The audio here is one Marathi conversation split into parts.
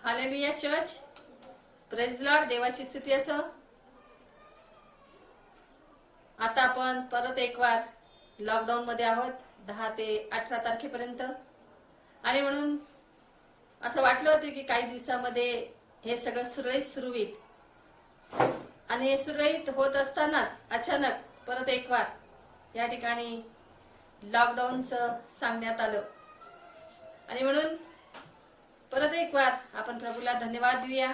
Hallelujah church. Praise the Lord. देवाची स्तुती असो. आता आपण परत एक वार लॉकडाऊन मध्ये आहोत 10 ते 18 तारखेपर्यंत. आणि म्हणून असं वाटलं होतं की काही दिवसामध्ये हे सगळं सुरळीत सुरू होईल. आणि हे सुरळीत होत असतानाच अचानक परत एक वार या ठिकाणी लॉकडाऊनचं सांगण्यात आलं. आणि म्हणून परत एक वार आपण प्रभूला धन्यवाद देऊया.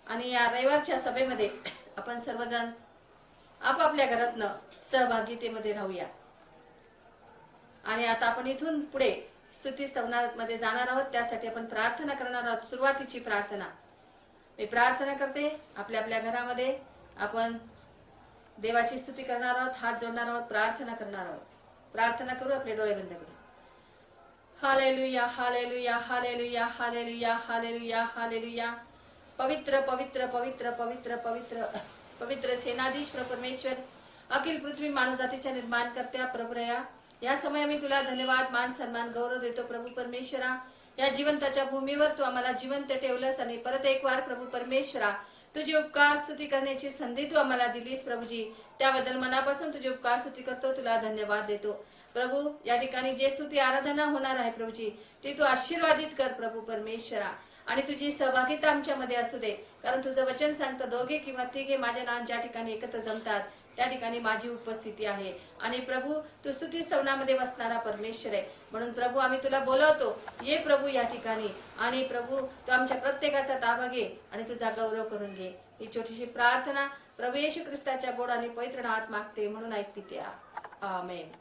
आणि या रविवारच्या सभेमध्ये आपण सर्वजण आपापल्या घरातनं सहभागितेमध्ये राहूया. आणि आता आपण इथून पुढे स्तुती स्तवनामध्ये जाणार आहोत. त्यासाठी आपण प्रार्थना करणार आहोत. सुरुवातीची प्रार्थना मी प्रार्थना करते. आपल्या आपल्या घरामध्ये आपण देवाची स्तुती करणार आहोत, हात जोडणार आहोत, प्रार्थना करणार आहोत. प्रार्थना करू. आपले डोळे बंद करू. Hallelujah hallelujah hallelujah hallelujah hallelujah hallelujah. पवित्र पवित्र पवित्र पवित्र पवित्र पवित्र सेनाधीश परमेश्वर, अखिल पृथ्वी मानव जातीच्या निर्माण करत्या प्रभुरया, या समय मी तुला धन्यवाद, मान सन्मान, गौरव देतो प्रभू परमेश्वरा. या जिवंताच्या भूमीवर तू आम्हाला जिवंत ठेवलंस आणि परत एक वार प्रभू परमेश्वरा तुझी उपकार स्तुती करण्याची संधी तू आम्हाला दिलीस प्रभूजी. त्याबद्दल मनापासून तुझी उपकार स्तुती करतो, तुला धन्यवाद देतो प्रभू. या ठिकाणी जे स्तुती आराधना होणार आहे प्रभूजी ती तू आशीर्वादित कर प्रभू परमेश्वरा. आणि तुझी सहभागिता आमच्यामध्ये असू दे, कारण तुझं वचन सांगतं दोघे किंवा तिघे माझ्या नावाने ज्या ठिकाणी एकत्र जमतात त्या ठिकाणी माझी उपस्थिती आहे. आणि प्रभू तू स्तुती स्तवनामध्ये बसणारा परमेश्वर आहे. म्हणून प्रभू आम्ही तुला बोलवतो, ये प्रभू या ठिकाणी. आणि प्रभू तू आमच्या प्रत्येकाचा ताबा घे आणि तुझा गौरव करून घे. ही छोटीशी प्रार्थना प्रभू येशू ख्रिस्ताच्या गोड आणि पवित्र नावात मागते, म्हणून ऐकते त्या. आमेन.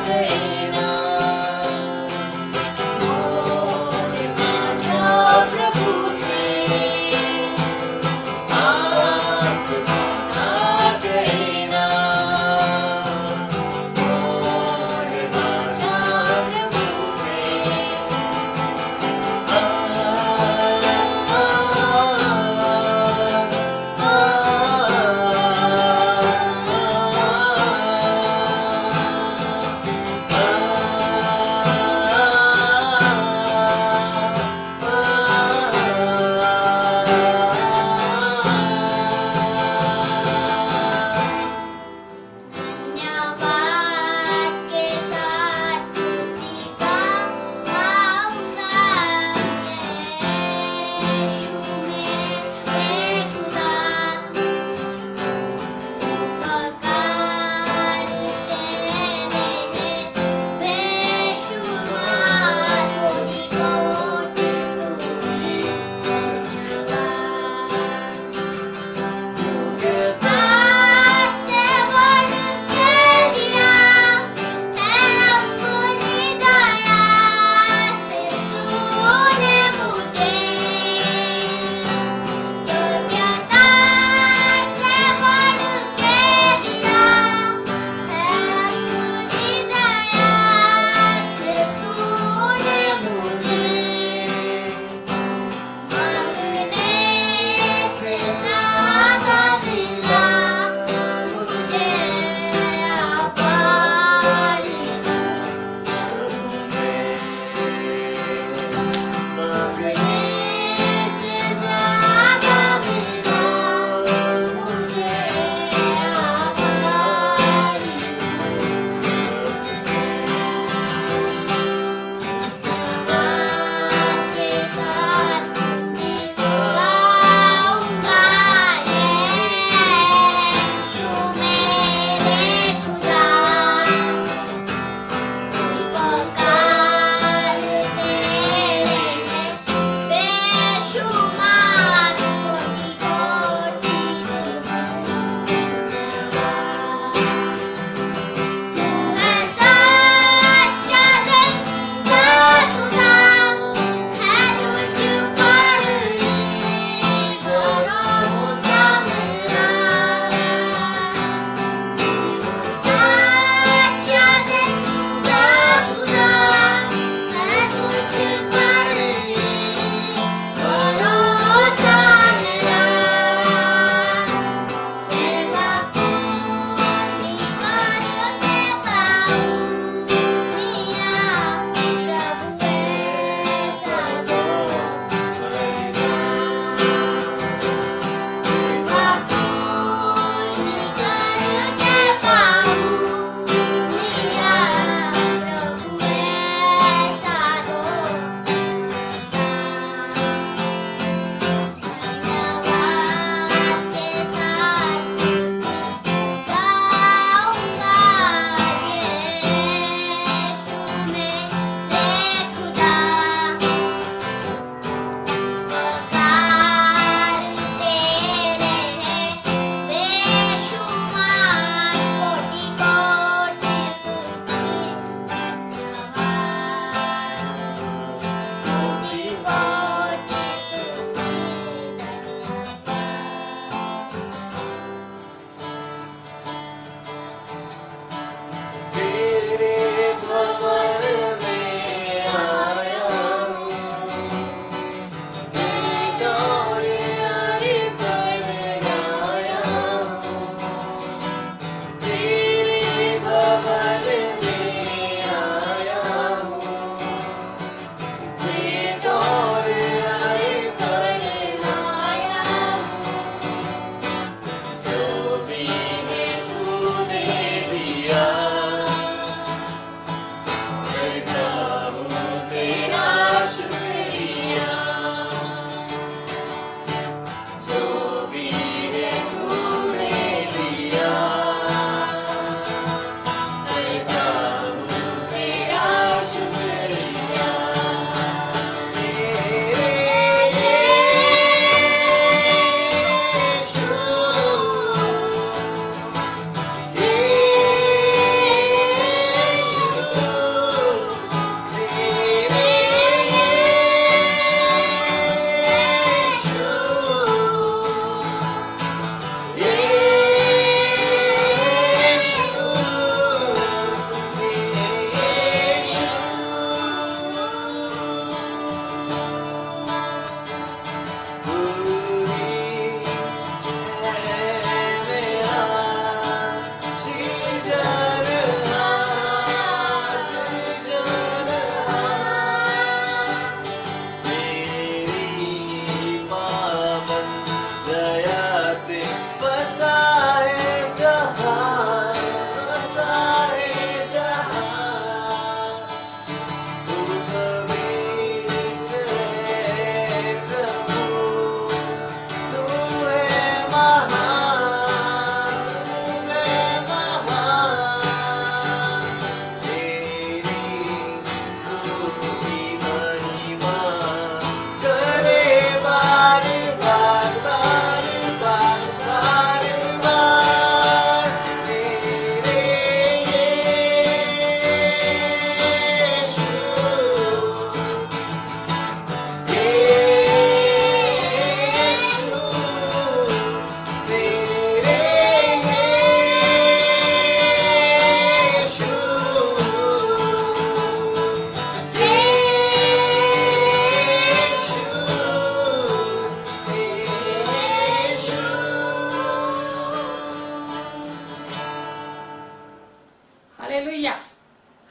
कळेना. मोर माझ्या प्रभूचे आस भावना कळेना. मोर माझ्या प्रभूचे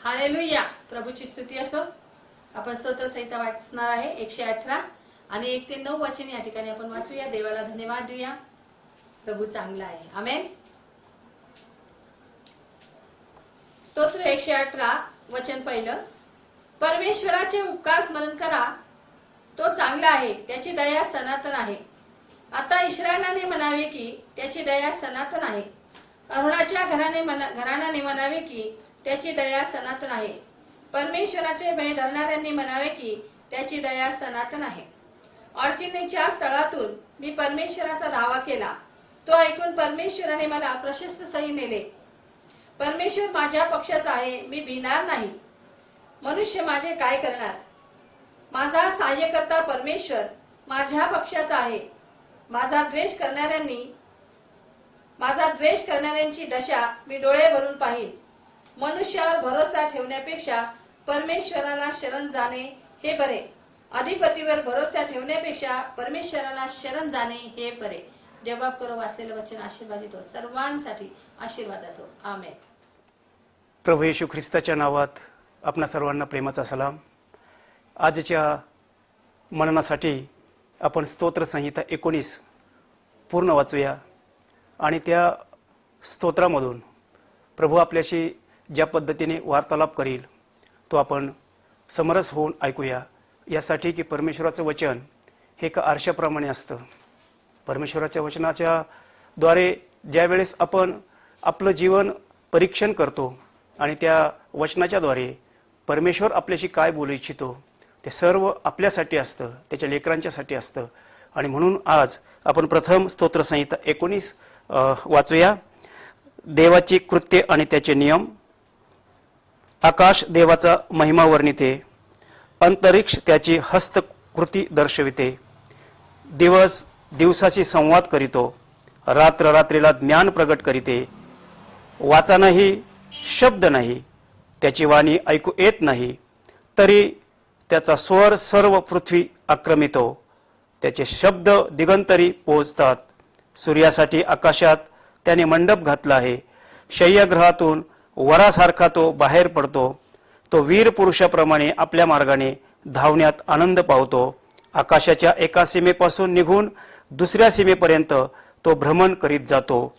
हालेलुया. प्रभूची स्तुती असो. आपण स्तोत्र संहिता वाचणार आहे 118 आणि 1 ते 9 वचन या ठिकाणी आपण वाचूया. देवाला धन्यवाद देऊया. प्रभू चांगला आहे. आमेन. स्तोत्र 118 वचन पहिलं. परमेश्वराचे उपकार स्मरण करा, तो चांगला आहे, त्याची दया सनातन आहे. आता इस्रायलाने म्हणावे की त्याची दया सनातन आहे. अरुणाच्या घराण्याने म्हणावे की त्याची दया सनातन आहे. परमेश्वराचे भय धरणाऱ्यांनी म्हणावे की त्याची दया सनातन आहे. अडचणीच्या स्थळातून मी परमेश्वराचा धावा केला, तो ऐकून परमेश्वराने मला प्रशस्त स्थळी नेले. परमेश्वर माझ्या पक्षाचा आहे, मी भिणार नाही. मनुष्य माझे काय करणार? माझा सहाय्यकर्ता परमेश्वर माझ्या पक्षाचा आहे. माझा द्वेष करणाऱ्यांची दशा मी डोळे भरून पाहीन. मनुष्यावर भरोसा ठेवण्यापेक्षा परमेश्वराला शरण जाणे हे बरे. अधिपतीवर भरोसा ठेवण्यापेक्षा परमेश्वराला शरण जाणे हे बरे. जबाब करो. वाचलेलं वचन आशीर्वादित हो, सर्वांसाठी आशीर्वादात हो. आमेन. प्रभू येशू ख्रिस्ताच्या नावात आपणा सर्वांना प्रेमाचा सलाम. आजच्या मननासाठी आपण स्तोत्र संहिता 19 पूर्ण वाचूया आणि त्या स्तोत्रामधून प्रभू आपल्याशी ज्या पद्धतीने वार्तालाप करील तो आपण समरस होऊन ऐकूया. यासाठी की परमेश्वराचं वचन हे एका आरशाप्रमाणे असतं. परमेश्वराच्या वचनाच्या द्वारे ज्यावेळेस आपण आपलं जीवन परीक्षण करतो आणि त्या वचनाच्याद्वारे परमेश्वर आपल्याशी काय बोलू इच्छितो ते सर्व आपल्यासाठी असतं, त्याच्या लेकरांच्यासाठी असतं. आणि म्हणून आज आपण प्रथम स्तोत्रसंहिता 19 वाचूया. देवाची कृत्ये आणि त्याचे नियम. आकाश देवाचा महिमा वर्णिते, अंतरिक्ष त्याची हस्तकृती दर्शविते. दिवस दिवसाशी संवाद करीतो, रात्र रात्रीला ज्ञान प्रगट करीते. वाचा नाही, शब्द नाही, त्याची वाणी ऐकू येत नाही, तरी त्याचा स्वर सर्व पृथ्वी आक्रमितो. त्याचे शब्द दिगंतरी पोहोचतात. सूर्यासाठी आकाशात त्याने मंडप घातला आहे. शय्यागृहातून वरासारखा तो बाहेर पडतो. तो वीर पुरुषाप्रमाणे आपल्या मार्गाने धावण्यात आनंद पावतो. आकाशाच्या एका सीमेपासून निघून दुसऱ्या सीमेपर्यंत तो भ्रमण करीत जातो.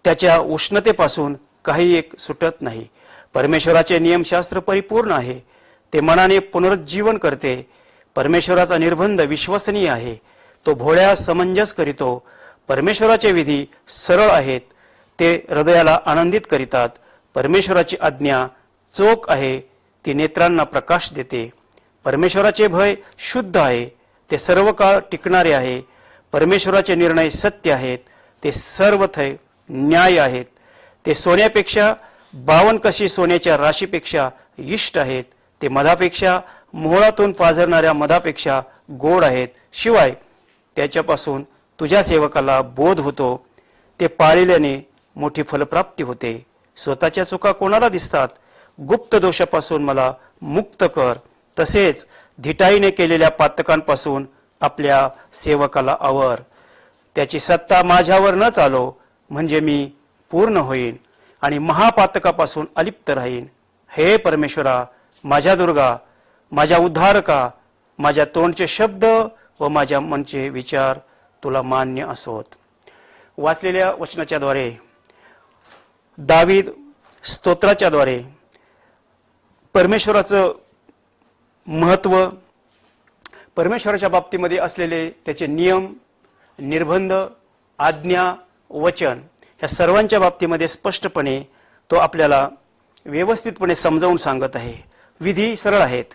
त्याच्या उष्णतेपासून काही एक सुटत नाही. परमेश्वराचे नियमशास्त्र परिपूर्ण आहे, ते मनाने पुनरुज्जीवन करते. परमेश्वराचा निर्बंध विश्वसनीय आहे, तो भोळ्या समंजस करीतो. परमेश्वराचे विधी सरळ आहेत, ते हृदयाला आनंदित करीतात. परमेश्वराची आज्ञा चोख आहे, ती नेत्रांना प्रकाश देते. परमेश्वराचे भय शुद्ध आहे, ते सर्व काळ टिकणारे आहे. परमेश्वराचे निर्णय सत्य आहेत, ते सर्वथय न्याय आहेत. ते सोन्यापेक्षा 52 कशी सोन्याच्या राशीपेक्षा इष्ट आहेत. ते मधापेक्षा मोहळातून पाझरणाऱ्या मधापेक्षा गोड आहेत. शिवाय त्याच्यापासून तुझ्या सेवकाला बोध होतो. ते पाळिल्याने मोठी फलप्राप्ती होते. स्वतःच्या चुका कोणाला दिसतात? गुप्त दोषापासून मला मुक्त कर. तसेच धिटाईने केलेल्या पातकांपासून आपल्या सेवकाला आवर. त्याची सत्ता माझ्यावर न चालो, म्हणजे मी पूर्ण होईन आणि महापातकापासून अलिप्त राहीन. हे परमेश्वरा, माझ्या दुर्गा, माझ्या उद्धारका, माझ्या तोंडचे शब्द व माझ्या मनचे विचार तुला मान्य असोत. वाचलेल्या वचनाच्या द्वारे दावीद स्तोत्राच्या द्वारे परमेश्वराचं महत्व, परमेश्वराच्या बाबतीमध्ये असलेले त्याचे नियम, निर्बंध, आज्ञा, वचन या सर्वांच्या बाबतीमध्ये स्पष्टपणे तो आपल्याला व्यवस्थितपणे समजावून सांगत आहे. विधी सरळ आहेत,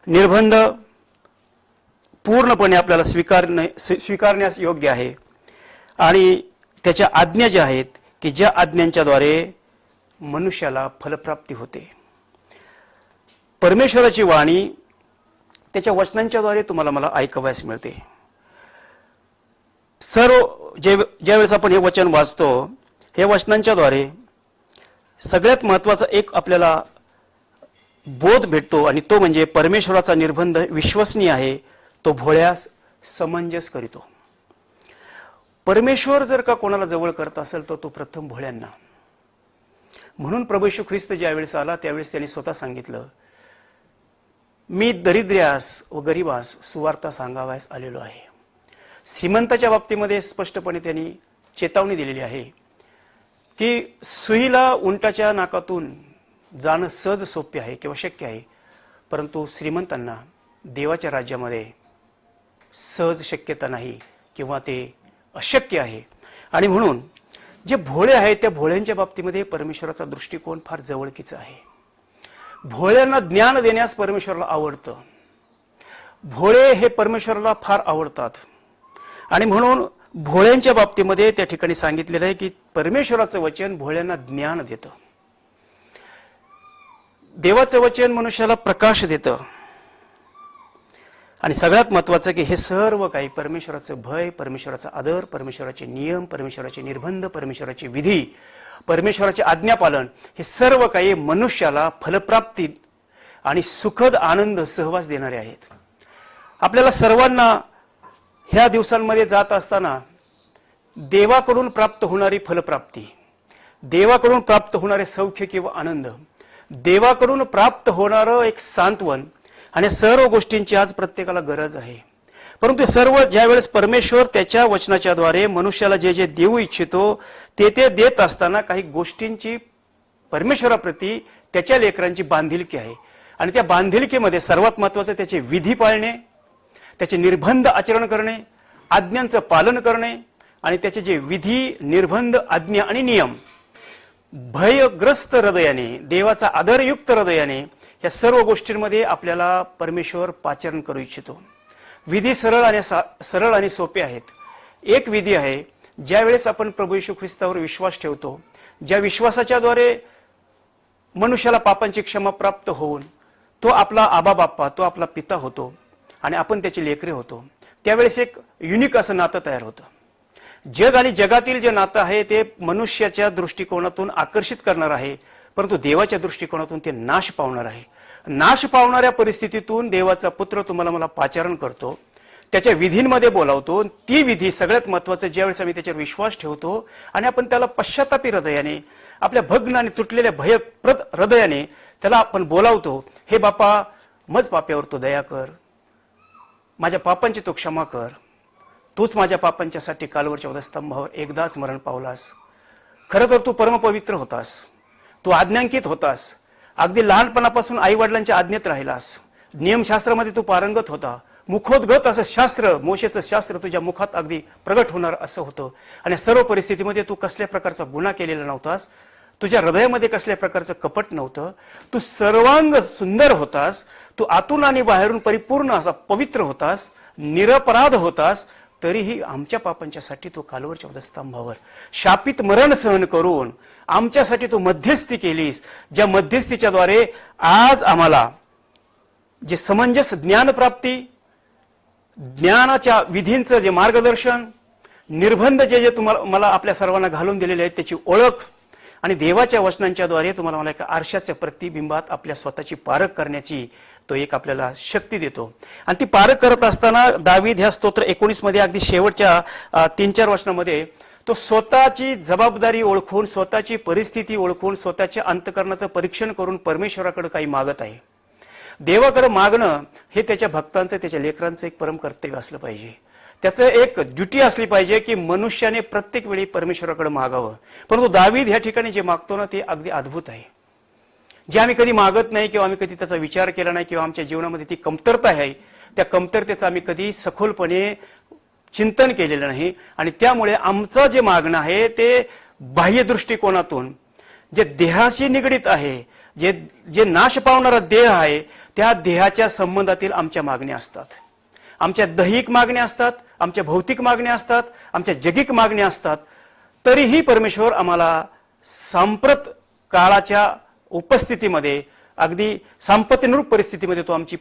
निर्बंध पूर्णपणे आपल्याला स्वीकारण्यास योग्य आहे आणि त्याच्या आज्ञा ज्या आहेत की ज्या आज्ञांच्याद्वारे मनुष्याला फलप्राप्ती होते. परमेश्वराची वाणी त्याच्या वचनांच्याद्वारे तुम्हाला मला ऐकवयास मिळते. सर्व ज्यावेळेस आपण हे वचन वाचतो, हे वचनांच्याद्वारे सगळ्यात महत्त्वाचा एक आपल्याला बोध भेटतो आणि तो म्हणजे परमेश्वराचा निर्बंध विश्वसनीय आहे, तो भोळ्यास समंजस करीतो. परमेश्वर जर का कोणाला जवळ करत असेल तर तो प्रथम भोळ्यांना. म्हणून प्रभू येशू ख्रिस्त ज्यावेळेस आला त्यावेळेस त्यांनी स्वतः सांगितलं, मी दरिद्र्यास व गरीबास सुवार्ता सांगावयास आलेलो आहे. श्रीमंताच्या बाबतीमध्ये स्पष्टपणे त्यांनी चेतावणी दिलेली आहे की सुईला उंटाच्या नाकातून जाणं सहज सोपे आहे किंवा शक्य आहे, परंतु श्रीमंतांना देवाच्या राज्यामध्ये सहज शक्यता नाही किंवा ते अशक्य आहे. आणि म्हणून जे भोळे आहेत त्या भोळ्यांच्या बाबतीमध्ये परमेश्वराचा दृष्टिकोन फार जवळकीचा आहे. भोळ्यांना ज्ञान देण्यास परमेश्वराला आवडतं. भोळे हे परमेश्वराला फार आवडतात. आणि म्हणून भोळ्यांच्या बाबतीमध्ये त्या ठिकाणी सांगितलेलं आहे की परमेश्वराचं वचन भोळ्यांना ज्ञान देतं. देवाचं वचन मनुष्याला प्रकाश देतं. आणि सगळ्यात महत्वाचं की हे सर्व काही परमेश्वराचं भय, परमेश्वराचा आदर, परमेश्वराचे नियम, परमेश्वराचे निर्बंध, परमेश्वराचे विधी, परमेश्वराचे आज्ञापालन, हे सर्व काही मनुष्याला फलप्राप्ती आणि सुखद आनंद सहवास देणारे आहेत. आपल्याला सर्वांना ह्या दिवसांमध्ये जात असताना देवाकडून प्राप्त होणारी फलप्राप्ती, देवाकडून प्राप्त होणारे सौख्य किंवा आनंद, देवाकडून प्राप्त होणारं एक सांत्वन आणि सर्व गोष्टींची आज प्रत्येकाला गरज आहे. परंतु सर्व ज्यावेळेस परमेश्वर त्याच्या वचनाच्याद्वारे मनुष्याला जे जे देऊ इच्छितो ते ते देत असताना काही गोष्टींची परमेश्वराप्रती त्याच्या लेकरांची बांधिलकी आहे. आणि त्या बांधिलकीमध्ये सर्वात महत्वाचं त्याचे विधी पाळणे, त्याचे निर्बंध आचरण करणे, आज्ञांचं पालन करणे आणि त्याचे जे विधी, निर्बंध, आज्ञा आणि नियम भयग्रस्त हृदयाने, देवाचा आदरयुक्त हृदयाने या सर्व गोष्टींमध्ये आपल्याला परमेश्वर पाचारण करू इच्छितो. विधी सरळ आणि सोपे आहेत. एक विधी आहे, ज्यावेळेस आपण प्रभू येशू ख्रिस्तावर विश्वास ठेवतो, ज्या विश्वासाच्याद्वारे मनुष्याला पापांची क्षमा प्राप्त होऊन तो आपला आबा बाप्पा, तो आपला पिता होतो आणि आपण त्याची लेकरे होतो, त्यावेळेस एक युनिक असं नातं तयार होतं. जग आणि जगातील जे नातं आहे ते मनुष्याच्या दृष्टिकोनातून आकर्षित करणार आहे, परंतु देवाच्या दृष्टिकोनातून ते नाश पावणार आहे. नाश पावणाऱ्या परिस्थितीतून देवाचा पुत्र तुम्हाला मला पाचारण करतो, त्याच्या विधींमध्ये बोलावतो. ती विधी सगळ्यात महत्वाचं, ज्यावेळेस आम्ही त्याच्यावर विश्वास ठेवतो आणि आपण त्याला पश्चातापी हृदयाने, आपल्या भग्न आणि तुटलेल्या भयप्रद हृदयाने त्याला आपण बोलावतो, हे बापा मज पाप्यावर तो दया कर, माझ्या पापांची तो क्षमा कर, तूच माझ्या पापांच्यासाठी कालवरच्या वधस्तंभावर एकदाच मरण पावलास, खरं तर तू परमपवित्र होतास, तू आज्ञांकित होतास, अगदी लहानपणापासून आई वडिलांच्या आज्ञेत राहिलास, नियमशास्त्रामध्ये तू पारंगत होता, मुखोद्गत असं शास्त्र, मोशेचं शास्त्र तुझ्या मुखात अगदी प्रगट होणार असं होतं. आणि सर्व परिस्थितीमध्ये तू कसल्या प्रकारचा गुन्हा केलेला नव्हतास, तुझ्या हृदयामध्ये कसल्या प्रकारचं कपट नव्हतं, तू सर्वांग सुंदर होतास, तू आतून आणि बाहेरून परिपूर्ण असा पवित्र होतास, निरपराध होतास, तरीही आमच्या पापांच्यासाठी तू कालवरच्या वधस्तंभावर शापित मरण सहन करून आमच्यासाठी तू मध्यस्थी केलीस, ज्या मध्यस्थीच्याद्वारे आज आम्हाला जे समंजस ज्ञानप्राप्ती, ज्ञानाच्या विधींचं जे मार्गदर्शन, निर्बंध जे जे तुम्हाला मला आपल्या सर्वांना घालून दिलेले आहेत त्याची ओळख, आणि देवाच्या वचनांच्याद्वारे तुम्हाला मला एका आरशाच्या प्रतिबिंबात आपल्या स्वतःची पारख करण्याची तो एक आपल्याला शक्ती देतो. आणि ती पारख करत असताना दावीद ह्या स्तोत्र 19 मध्ये अगदी शेवटच्या 3-4 वचनामध्ये तो स्वतःची जबाबदारी ओळखून, स्वतःची परिस्थिती ओळखून, स्वतःच्या अंतःकरणाचं परीक्षण करून परमेश्वराकडे काही मागत आहे. देवाकडे मागणं हे त्याच्या भक्तांचं, त्याच्या लेकरांचं एक परम कर्तव्य असलं पाहिजे. त्याचं एक ड्युटी असली पाहिजे की मनुष्याने प्रत्येक वेळी परमेश्वराकडे मागावं. परंतु दावीद ह्या ठिकाणी जे मागतो ना ते अगदी अद्भुत आहे, जे आम्ही कधी मागत नाही किंवा आम्ही कधी त्याचा विचार केला नाही किंवा आमच्या जीवनामध्ये ती कमतरता आहे, त्या कमतरतेचं आम्ही कधी सखोलपणे चिंतन केलेलं नाही. आणि त्यामुळे आमचं जे मागणं आहे ते बाह्य दृष्टिकोनातून जे देहाशी निगडीत आहे, जे जे नाश पावणारा देह आहे, त्या देहाच्या संबंधातील आमच्या मागण्या असतात. आमच्या दैहिक मागण्या असतात, आमच्या भौतिक मागण्या असतात, आमच्या जगिक मागण्या असतात. तरीही परमेश्वर आम्हाला सांप्रत काळाच्या उपस्थितीमध्ये, अगदी संपत्तीनुरूप परिस्थितीमध्ये तो आमची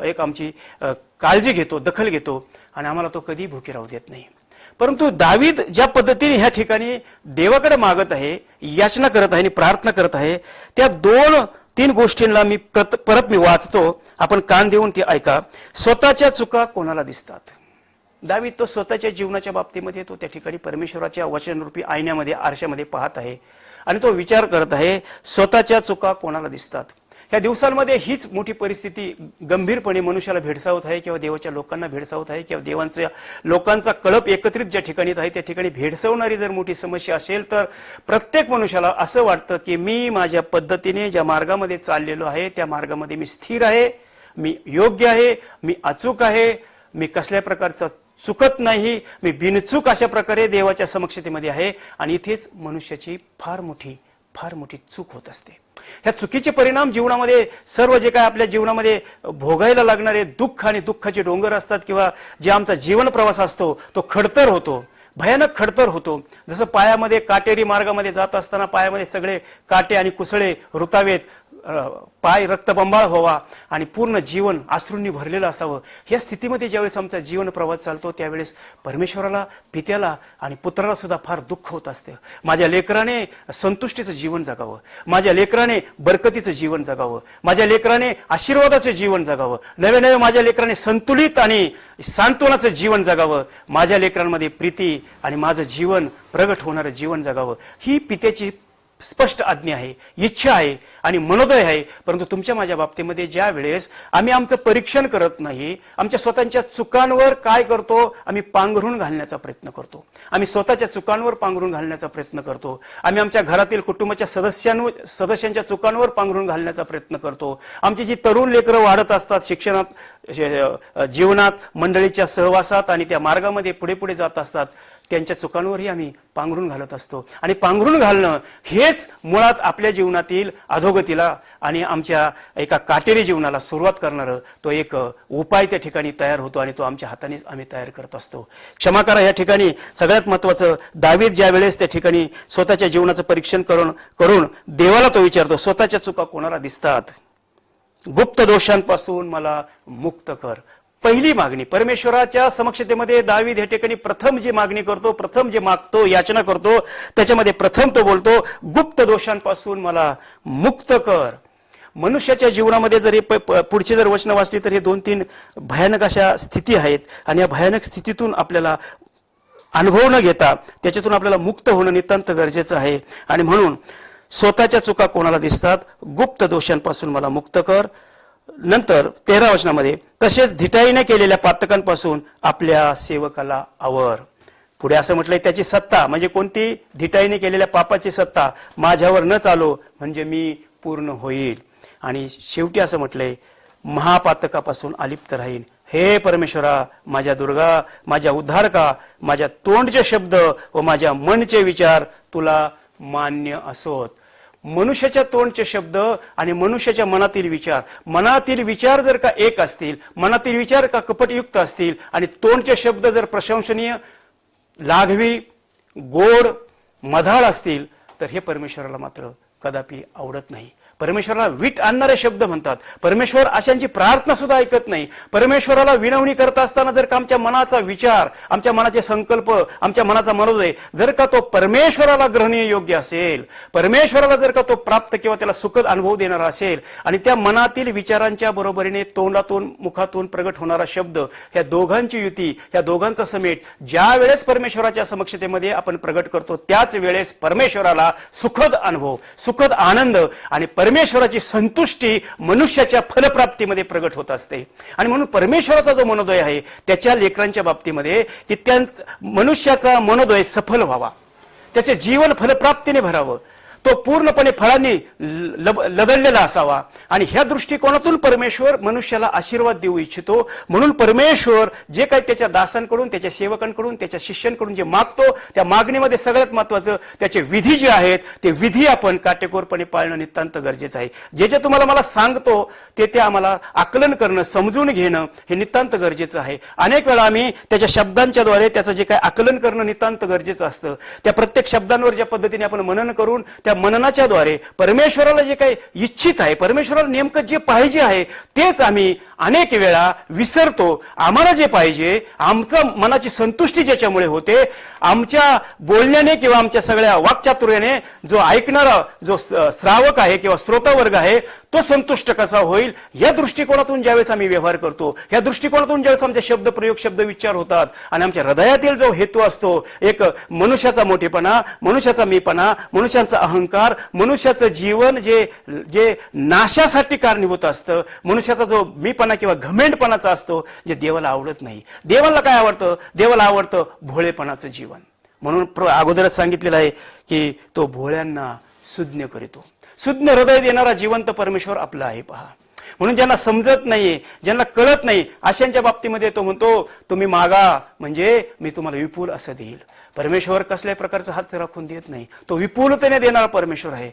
एक आमची काळजी घेतो, दखल घेतो आणि आम्हाला तो कधी भुके राहू देत नाही. परंतु दावीद ज्या पद्धतीने ह्या ठिकाणी देवाकडे मागत आहे, याचना करत आहे आणि प्रार्थना करत आहे, त्या 2-3 गोष्टींना मी परत वाचतो, आपण कान देऊन ते ऐका. स्वतःच्या चुका कोणाला दिसतात? दावीद तो स्वतःच्या जीवनाच्या बाबतीमध्ये तो त्या ठिकाणी परमेश्वराच्या वचनरूपी आयण्यामध्ये, आरशामध्ये पाहत आहे आणि तो विचार करत आहे स्वतःच्या चुका कोणाला दिसतात. या दिवसांमध्ये हीच मोठी परिस्थिती गंभीरपणे मनुष्याला भेडसावत आहे किंवा देवाच्या लोकांना भेडसावत आहे किंवा देवांच्या लोकांचा कळप एकत्रित ज्या ठिकाणी आहे त्या ठिकाणी भेडसावणारी जर मोठी समस्या असेल तर प्रत्येक मनुष्याला असं वाटतं की मी माझ्या पद्धतीने ज्या मार्गामध्ये चाललेलो आहे त्या मार्गामध्ये मी स्थिर आहे, मी योग्य आहे, मी अचूक आहे, मी कसल्या प्रकारचा चुकत नाही, मी बिनचूक अशा प्रकारे देवाच्या समक्षतेमध्ये आहे. आणि इथेच मनुष्याची फार मोठी चूक होत असते. ह्या चुकीचे परिणाम जीवनामध्ये सर्व जे काय आपल्या जीवनामध्ये भोगायला लागणारे दुःख आणि दुःखाचे डोंगर असतात किंवा जे आमचा जीवन प्रवास असतो तो खडतर होतो, भयानक खडतर होतो. जसं पायामध्ये काटेरी मार्गामध्ये जात असताना पायामध्ये सगळे काटे आणि कुसळे रुतावेत, पाय रक्तबंबाळ व्हावा आणि पूर्ण जीवन अश्रूंनी भरलेलं असावं. या स्थितीमध्ये ज्यावेळेस आमचा जीवन प्रवास चालतो त्यावेळेस परमेश्वराला, पित्याला आणि पुत्राला सुद्धा फार दुःख होत असते. माझ्या लेकराने संतुष्टीचं जीवन जगावं, माझ्या लेकराने बरकतीचं जीवन जगावं, माझ्या लेकराने आशीर्वादाचं जीवन जगावं, नवे नवे माझ्या लेकराने संतुलित आणि सांत्वनाचं जीवन जगावं, माझ्या लेकरांमध्ये प्रीती आणि माझं जीवन प्रगट होणारं जीवन जगावं. ही पित्याची स्पष्ट आज्ञा आहे, इच्छा आहे आणि मनोदय आहे. परंतु तुमच्या माझ्या बाबतीमध्ये ज्या वेळेस आम्ही आमचं परीक्षण करत नाही, आमच्या स्वतःच्या चुकांवर काय करतो, आम्ही पांघरून घालण्याचा प्रयत्न करतो, आम्ही स्वतःच्या चुकांवर पांघरून घालण्याचा प्रयत्न करतो, आम्ही आमच्या घरातील कुटुंबाच्या सदस्यांच्या चुकांवर पांघरून घालण्याचा प्रयत्न करतो. आमची जी तरुण लेकरं वाढत असतात शिक्षणात, जीवनात, मंडळीच्या सहवासात आणि त्या मार्गामध्ये पुढे पुढे जात असतात, त्यांच्या चुकांवरही आम्ही पांघरून घालत असतो. आणि पांघरून घालणं हेच मुळात आपल्या जीवनातील अधोगतीला आणि आमच्या एका काटेरी जीवनाला सुरुवात करणारं तो एक उपाय त्या ठिकाणी तयार होतो आणि तो आमच्या हाताने आम्ही तयार करत असतो. क्षमा करा या ठिकाणी सगळ्यात महत्वाचं, दावीद ज्या वेळेस त्या ठिकाणी स्वतःच्या जीवनाचं परीक्षण करून देवाला तो विचारतो, स्वतःच्या चुका कोणाला दिसतात, गुप्त दोषांपासून मला मुक्त कर. पहिली मागणी परमेश्वराच्या समक्षतेमध्ये दावीद हे ठिकाणी प्रथम जी मागणी करतो, प्रथम जे मागतो, याचना करतो, त्याच्यामध्ये प्रथम तो बोलतो गुप्त दोषांपासून मला मुक्त कर. मनुष्याच्या जीवनामध्ये जर पुढची जर वचनं वाचली तर हे 2-3 भयानक अशा स्थिती आहेत आणि या भयानक स्थितीतून आपल्याला अनुभव न घेता त्याच्यातून आपल्याला मुक्त होणं नितांत गरजेचं आहे. आणि म्हणून स्वतःच्या चुका कोणाला दिसतात, गुप्त दोषांपासून मला मुक्त कर. नंतर 13 वचनामध्ये तसेच धिटाईने केलेल्या पातकांपासून आपल्या सेवकाला आवर. पुढे असं म्हटलंय त्याची सत्ता म्हणजे कोणती, धिटाईने केलेल्या पापाची सत्ता माझ्यावर न चालो म्हणजे मी पूर्ण होईल. आणि शेवटी असं म्हटलंय महापातकापासून अलिप्त राहीन. हे परमेश्वरा, माझ्या दुर्गा, माझ्या उद्धारका, माझ्या तोंडचे शब्द व माझ्या मनचे विचार तुला मान्य असोत. मनुष्याच्या तोंडचे शब्द आणि मनुष्याच्या मनातील विचार जर का एक असतील, मनातील विचार का कपटयुक्त असतील आणि तोंडचे शब्द जर प्रशंसनीय, लाघवी, गोड, मधाळ असतील तर हे परमेश्वराला मात्र कदापि आवडत नाही. परमेश्वराला वीट आणणारे शब्द म्हणतात. परमेश्वर अशांची प्रार्थना सुद्धा ऐकत नाही. परमेश्वराला विनवणी करत असताना जर का आमच्या मनाचा विचार, आमच्या मनाचे संकल्प, आमच्या मनाचा मनोदय जर का तो परमेश्वराला ग्रहणीय योग्य असेल, परमेश्वराला जर का तो प्राप्त किंवा त्याला सुखद अनुभव देणारा असेल आणि त्या मनातील विचारांच्या बरोबरीने तोंडातून मुखातून प्रगट होणारा शब्द, ह्या दोघांची युती, ह्या दोघांचा समेट ज्या वेळेस परमेश्वराच्या समक्षतेमध्ये आपण प्रगट करतो त्याच वेळेस परमेश्वराला सुखद अनुभव, सुखद आनंद आणि परमेश्वराची संतुष्टी मनुष्याच्या फलप्राप्तीमध्ये प्रगट होत असते. आणि म्हणून परमेश्वराचा जो मनोदय आहे त्याच्या लेकरांच्या बाबतीमध्ये की त्या मनुष्याचा मनोदय सफल व्हावा, त्याचे जीवन फलप्राप्तीने भरावं, तो पूर्णपणे फळांनी लदडलेला असावा. आणि ह्या दृष्टिकोनातून परमेश्वर मनुष्याला आशीर्वाद देऊ इच्छितो. म्हणून परमेश्वर जे काही त्याच्या दासांकडून, त्याच्या सेवकांकडून, त्याच्या शिष्यांकडून जे मागतो त्या मागणीमध्ये सगळ्यात महत्वाचं त्याचे विधी जे आहेत ते विधी आपण काटेकोरपणे पाळणं नितांत गरजेचं आहे. जे जे तुम्हाला मला सांगतो ते आम्हाला आकलन करणं, समजून घेणं हे नितांत गरजेचं आहे. अनेक वेळा आम्ही त्याच्या शब्दांच्या द्वारे त्याचं जे काही आकलन करणं नितांत गरजेचं असतं. त्या प्रत्येक शब्दांवर ज्या पद्धतीने आपण मनन करून त्या मननाच्या द्वारे परमेश्वराला जे काही इच्छित आहे, परमेश्वराला नेमकं जे पाहिजे आहे तेच आम्ही अनेक वेळा विसरतो. आम्हाला जे पाहिजे, आमचं मनाची संतुष्टी ज्याच्यामुळे होते, आमच्या बोलण्याने किंवा आमच्या सगळ्या वाक्चातुर्याने जो ऐकणारा जो श्रावक आहे किंवा श्रोतावर्ग आहे तो संतुष्ट कसा होईल, या दृष्टिकोनातून ज्यावेळेस आम्ही व्यवहार करतो, या दृष्टिकोनातून ज्यावेळेस आमचे शब्द प्रयोग शब्द विचार होतात आणि आमच्या हृदयातील जो हेतू असतो, एक मनुष्याचा मोठेपणा, मनुष्याचा मीपणा, मनुष्याचा अहंकार, मनुष्याचं जीवन जे जे नाशासाठी कारणीभूत असतं, मनुष्याचा जो मीपणा किंवा घमेंडपणाचा असतो, जे देवाला आवडत नाही. देवाला काय आवडतं? देवाला आवडतं भोळेपणाचं जीवन. म्हणून अगोदरच सांगितलेलं आहे की तो भोळ्यांना सुज्ञ करीतो. सुज्ञ हृदय देणारा जिवंत परमेश्वर आपला आहे पहा. म्हणून ज्यांना समजत नाहीये, ज्यांना कळत नाही, अशांच्या बाबतीमध्ये तो म्हणतो तुम्ही मागा म्हणजे मी तुम्हाला विपुल असं देईल. परमेश्वर कसल्याही प्रकारचा हात राखून देत नाही, तो विपुलतेने देणारा परमेश्वर आहे.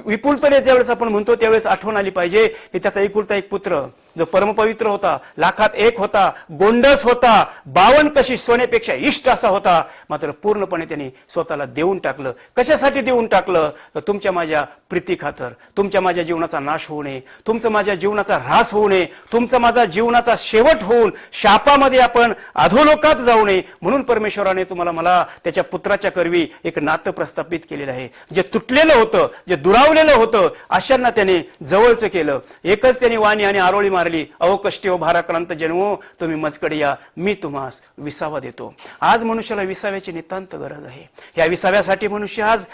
विपुलतेने ज्यावेळेस आपण म्हणतो त्यावेळेस आठवण आली पाहिजे की त्याचा एकुलता एक पुत्र जो परमपवित्र होता, लाखात एक होता, गोंडस होता, 52 कशी सोन्यापेक्षा इष्ट असा होता, मात्र पूर्णपणे त्यांनी स्वतःला देऊन टाकलं. कशासाठी देऊन टाकलं? तर तुमच्या माझ्या प्रीती खातर, तुमच्या माझ्या जीवनाचा नाश होऊ नये, तुमचं माझ्या जीवनाचा ऱ्हास होऊ नये, तुमचा माझा जीवनाचा शेवट होऊन शापामध्ये आपण अधोलोकात जाऊ नये, म्हणून परमेश्वराने तुम्हाला मला त्याच्या पुत्राच्या करवी एक नातं प्रस्थापित केलेलं आहे. जे तुटलेलं होतं, जे दुरावलेलं होतं, अशांना त्याने जवळचं केलं. एकच त्यांनी वाणी आणि आरोळी मारली, अहो कष्टी हो भाराक्रांत जन्मो तुम्ही मजकडे या, मी तुम्हास विसावा देतो. आज मनुष्याला विसाव्याची नितांत गरज आहे. या विसाव्यासाठी मनुष्य आज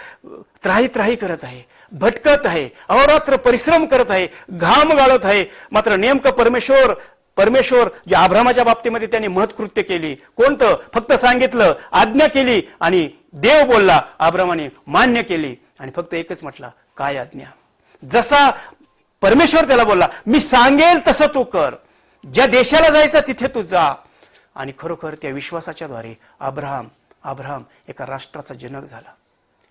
त्राही करत आहे, भटकत आहे, अहोरात्र परिश्रम करत आहे, घाम गाळत आहे. मात्र नेमकं परमेश्वर जे अब्रामाच्या बाबतीमध्ये त्यांनी महत्कृत्य केली, कोणतं? फक्त सांगितलं, आज्ञा केली आणि देव बोलला, अब्रामाने मान्य केली आणि फक्त एकच म्हटला, काय आज्ञा? जसा परमेश्वर त्याला बोलला, मी सांगेल तसं तू कर, ज्या देशाला जायचं तिथे तू जा. आणि खरोखर त्या विश्वासाच्या द्वारे अब्राहम एका राष्ट्राचा जनक झाला,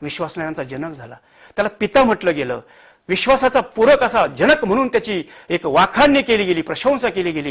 विश्वासणाऱ्यांचा जनक झाला. त्याला पिता म्हटलं गेलं. विश्वासाचा पूरक असा जनक म्हणून त्याची एक वाखाणणी केली गेली, प्रशंसा केली गेली.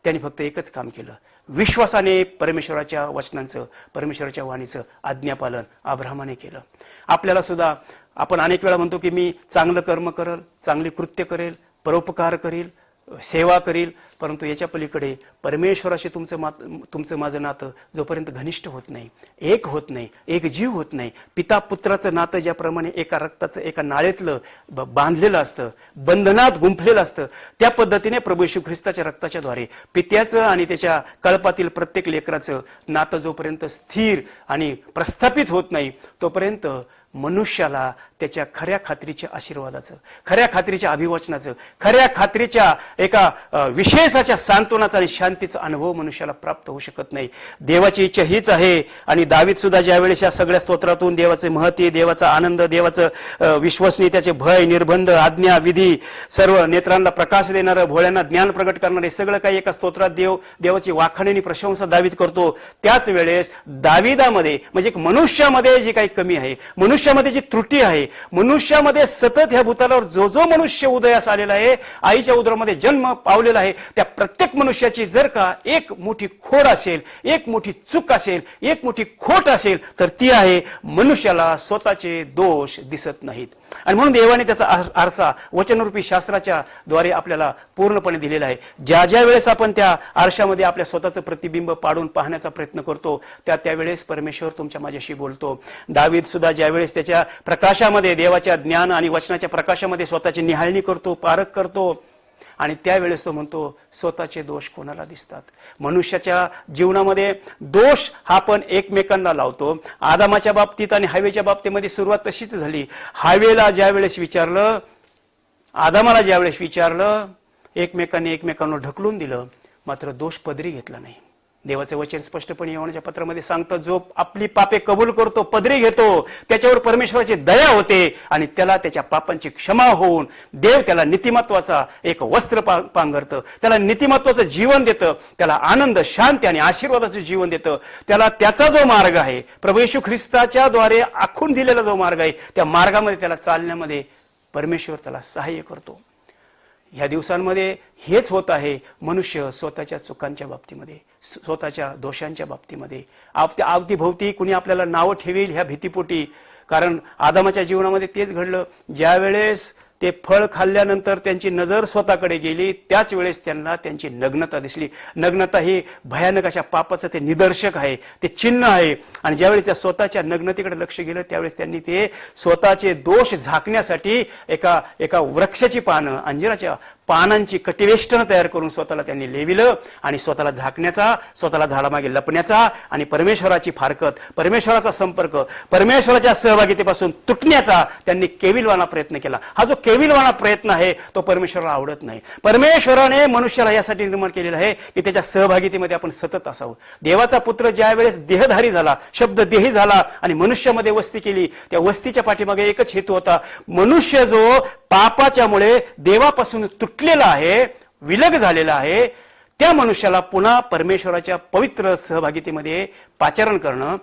त्यांनी फक्त एकच काम केलं, विश्वासाने परमेश्वराच्या वचनांचं, परमेश्वराच्या वाणीचं आज्ञापालन अब्राहमाने केलं. आपल्याला सुद्धा आपण अनेक वेळा म्हणतो की मी चांगलं कर्म करेल, चांगली कृत्य करेल, परोपकार करील, सेवा करील, परंतु याच्या पलीकडे परमेश्वराशी तुमचं माझं नातं जोपर्यंत घनिष्ठ होत नाही, एक होत नाही, एक जीव होत नाही, पिता पुत्राचं नातं ज्याप्रमाणे एका रक्ताचं एका नाळेतलं बांधलेलं असतं, बंधनात गुंफलेलं असतं, त्या पद्धतीने प्रभू येशू ख्रिस्ताच्या रक्ताच्या द्वारे पित्याचं आणि त्याच्या कळपातील प्रत्येक लेकराचं नातं जोपर्यंत स्थिर आणि प्रस्थापित होत नाही, तोपर्यंत मनुष्याला त्याच्या खऱ्या खात्रीच्या आशीर्वादाचं, खऱ्या खात्रीच्या अभिवचनाचं, खऱ्या खात्रीच्या एका विशेष अशा सांत्वनाचा आणि शांतीचा अनुभव मनुष्याला प्राप्त होऊ शकत नाही. देवाची इच्छा हीच आहे. आणि दावीद सुद्धा ज्यावेळेस या सगळ्या स्तोत्रातून देवाचे महती, देवाचा आनंद, देवाचं विश्वसनीयतेचे भय, निर्बंध, आज्ञा, विधी, सर्व नेत्रांना प्रकाश देणारं, भोळ्यांना ज्ञान प्रगट करणारे सगळं काही एका स्तोत्रात देवाची वाखाणीने प्रशंसा दावीद करतो. त्याच वेळेस दावीदामध्ये म्हणजे एक मनुष्यामध्ये जी काही कमी आहे, मनुष्यामध्ये जी त्रुटी आहे, मनुष्यामध्ये सतत ह्या भूतलावर जो मनुष्य उदयास आलेला आहे, आईच्या उदरामध्ये जन्म पावलेला आहे, त्या प्रत्येक मनुष्याची जर का एक मोठी खोड असेल, एक मोठी चूक असेल, एक मोठी खोट असेल, तर ती आहे मनुष्याला स्वतःचे दोष दिसत नाहीत. आणि म्हणून देवाने त्याचा आरसा वचनरूपी शास्त्राच्या द्वारे आपल्याला पूर्णपणे दिलेला आहे. ज्या ज्या वेळेस आपण त्या आरशामध्ये आपल्या स्वतःचं प्रतिबिंब पाडून पाहण्याचा प्रयत्न करतो, त्यावेळेस परमेश्वर तुमच्या माझ्याशी बोलतो. दावीद सुद्धा ज्यावेळेस त्याच्या प्रकाशामध्ये, देवाच्या ज्ञान आणि वचनाच्या प्रकाशामध्ये स्वतःची निहाळणी करतो, पारख करतो, आणि त्यावेळेस तो म्हणतो स्वतःचे दोष कोणाला दिसतात. मनुष्याच्या जीवनामध्ये दोष हा आपण एकमेकांना लावतो. आदामाच्या बाबतीत आणि हवेच्या बाबतीमध्ये सुरुवात तशीच झाली. हवेला ज्यावेळेस विचारलं, आदामाला ज्यावेळेस विचारलं, एकमेकांनी एकमेकांना ढकलून दिलं, मात्र दोष पदरी घेतला नाही. देवाचे वचन स्पष्टपणे योहानच्या पत्रामध्ये सांगतात, जो आपली पापे कबूल करतो, पदरी घेतो, त्याच्यावर परमेश्वराची दया होते आणि त्याला त्याच्या पापांची क्षमा होऊन देव त्याला नीतिमत्वाचा एक वस्त्र पांघरतं, त्याला नीतिमत्वाचं जीवन देतं, त्याला आनंद, शांती आणि आशीर्वादाचं जीवन देतं. त्याला त्याचा जो मार्ग आहे, प्रभू येशू ख्रिस्ताच्या द्वारे आखून दिलेला जो मार्ग आहे, त्या मार्गामध्ये त्याला चालण्यामध्ये परमेश्वर त्याला सहाय्य करतो. ह्या दिवसांमध्ये हेच होत आहे. मनुष्य स्वतःच्या चुकांच्या बाबतीमध्ये, स्वतःच्या दोषांच्या बाबतीमध्ये, अवतीभोवती कुणी आपल्याला नावं ठेवील ह्या भीतीपोटी. कारण आदामाच्या जीवनामध्ये तेच घडलं. ज्यावेळेस ते फळ खाल्ल्यानंतर त्यांची नजर स्वतःकडे गेली, त्याच वेळेस त्यांना त्यांची नग्नता दिसली. नग्नता ही भयानक अशा पापाचं ते निदर्शक आहे, ते चिन्ह आहे. आणि ज्यावेळेस त्या स्वतःच्या नग्नतेकडे लक्ष गेलं त्यावेळेस त्यांनी ते स्वतःचे दोष झाकण्यासाठी एका वृक्षाची पानं, अंजिराच्या पानांची कटिवेष्टन तयार करून स्वतःला त्यांनी लेविलं आणि स्वतःला झाकण्याचा, स्वतःला झाडामागे लपण्याचा आणि परमेश्वराची फारकत, परमेश्वराचा संपर्क, परमेश्वराच्या सहभागितेपासून तुटण्याचा त्यांनी केविलवाना प्रयत्न केला. हा जो केविलवाना प्रयत्न आहे तो परमेश्वराला आवडत नाही. परमेश्वराने मनुष्याला यासाठी निर्माण केलेला आहे की त्याच्या सहभागितेमध्ये आपण सतत असावं. देवाचा पुत्र ज्या वेळेस देहधारी झाला, शब्द देही झाला आणि मनुष्यामध्ये वस्ती केली, त्या वस्तीच्या पाठीमागे एकच हेतू होता. मनुष्य जो पापाच्यामुळे देवापासून तुटलेला आहे, विलग झालेला आहे, त्या मनुष्याला पुन्हा परमेश्वराच्या पवित्र सहभागितेमध्ये पाचारण करणं,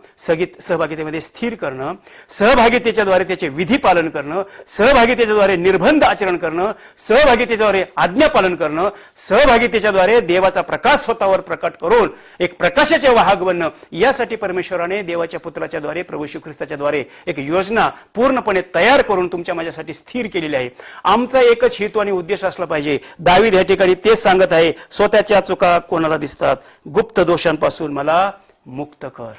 सहभागितेमध्ये स्थिर करणं, सहभागितेच्याद्वारे त्याचे विधी पालन करणं, सहभागितेच्याद्वारे निर्बंध आचरण करणं, सहभागितेच्याद्वारे आज्ञा पालन करणं, सहभागितेच्याद्वारे देवाचा प्रकाश स्वतःवर प्रकट करून एक प्रकाशाचे वाहक बनणं, यासाठी परमेश्वराने देवाच्या पुत्राच्याद्वारे, प्रभू येशू ख्रिस्ताच्याद्वारे एक योजना पूर्णपणे तयार करून तुमच्या माझ्यासाठी स्थिर केलेली आहे. आमचा एकच हेतू आणि उद्देश असला पाहिजे. दावीद या ठिकाणी तेच सांगत आहे, स्वतःच्या चुका कोणाला दिसतात, गुप्त दोषांपासून मला मुक्त कर.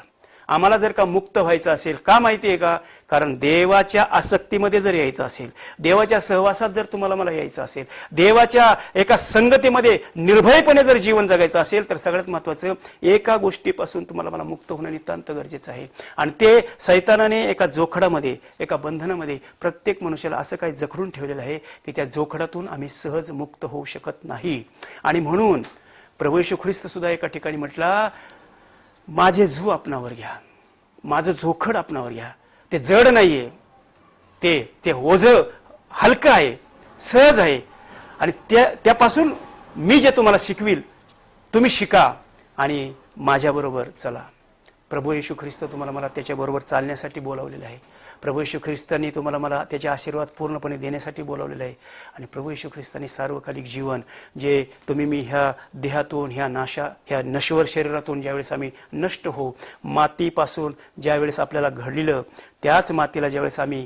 आम्हाला जर का मुक्त व्हायचं असेल, का माहितीये का? कारण देवाच्या आसक्तीमध्ये जर यायचं असेल, देवाच्या सहवासात जर तुम्हाला मला यायचं असेल, देवाच्या एका संगतीमध्ये निर्भयपणे जर जीवन जगायचं असेल, तर सगळ्यात महत्वाचं एका गोष्टीपासून तुम्हाला मला मुक्त होणं नितांत गरजेचं आहे. आणि ते सैतानाने एका जोखडामध्ये, एका बंधनामध्ये प्रत्येक मनुष्याला असं काही जखडून ठेवलेलं आहे की त्या जोखडातून आम्ही सहज मुक्त होऊ शकत नाही. आणि म्हणून प्रभू येशू ख्रिस्त सुद्धा एका ठिकाणी म्हटला, माझे झू आपणावर घ्या, माझं जोखड आपणावर घ्या. ते जड नाहीये, ते ओझ हलकं आहे, सहज आहे. आणि त्यापासून मी जे तुम्हाला शिकविल तुम्ही शिका आणि माझ्याबरोबर चला. प्रभू येशू ख्रिस्त तुम्हाला मला त्याच्याबरोबर चालण्यासाठी बोलावलेलं आहे. प्रभू येशू ख्रिस्तांनी तुम्हाला मला त्याचे आशीर्वाद पूर्णपणे देण्यासाठी बोलावलेलं आहे. आणि प्रभू येशू ख्रिस्तांनी सार्वकालिक जीवन जे तुम्ही मी ह्या देहातून, ह्या नश्वर शरीरातून ज्यावेळेस आम्ही नष्ट होऊ, मातीपासून ज्यावेळेस आपल्याला घडलेलं त्याच मातीला ज्यावेळेस आम्ही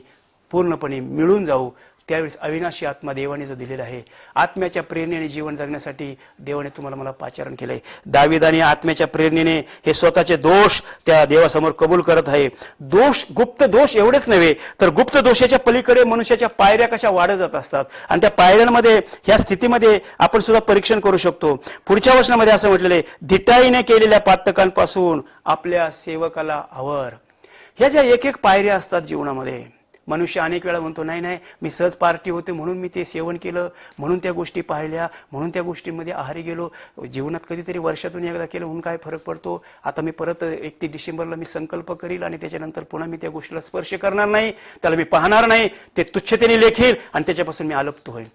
पूर्णपणे मिळून जाऊ, त्यावेळेस अविनाशी आत्मा देवाने जो दिलेला आहे, आत्म्याच्या प्रेरणेने जीवन जगण्यासाठी देवाने तुम्हाला मला पाचारण केलंय. दाविदाने आत्म्याच्या प्रेरणेने हे स्वतःचे दोष त्या देवासमोर कबूल करत आहे. दोष, गुप्त दोष एवढेच नव्हे तर गुप्त दोषाच्या पलीकडे मनुष्याच्या पायऱ्या कशा वाढत जात असतात आणि त्या पायऱ्यांमध्ये, ह्या स्थितीमध्ये आपण सुद्धा परीक्षण करू शकतो. पुढच्या वचनामध्ये असं म्हटलेलं आहे, धिटाईने केलेल्या पातकांपासून आपल्या सेवकाला आवर. ह्या ज्या एक एक पायऱ्या असतात जीवनामध्ये, मनुष्य अनेक वेळा म्हणतो, नाही मी सहज पार्टी होते म्हणून मी ते सेवन केलं, म्हणून त्या गोष्टी पाहिल्या, म्हणून त्या गोष्टींमध्ये आहारी गेलो. जीवनात कधीतरी वर्षातून एकदा केलं म्हणून काय फरक पडतो? आता मी परत 31 डिसेंबरला मी संकल्प करील आणि त्याच्यानंतर पुन्हा मी त्या गोष्टीला स्पर्श करणार नाही, त्याला मी पाहणार नाही, ते तुच्छतेने लेखील आणि त्याच्यापासून मी आलप्त होईल.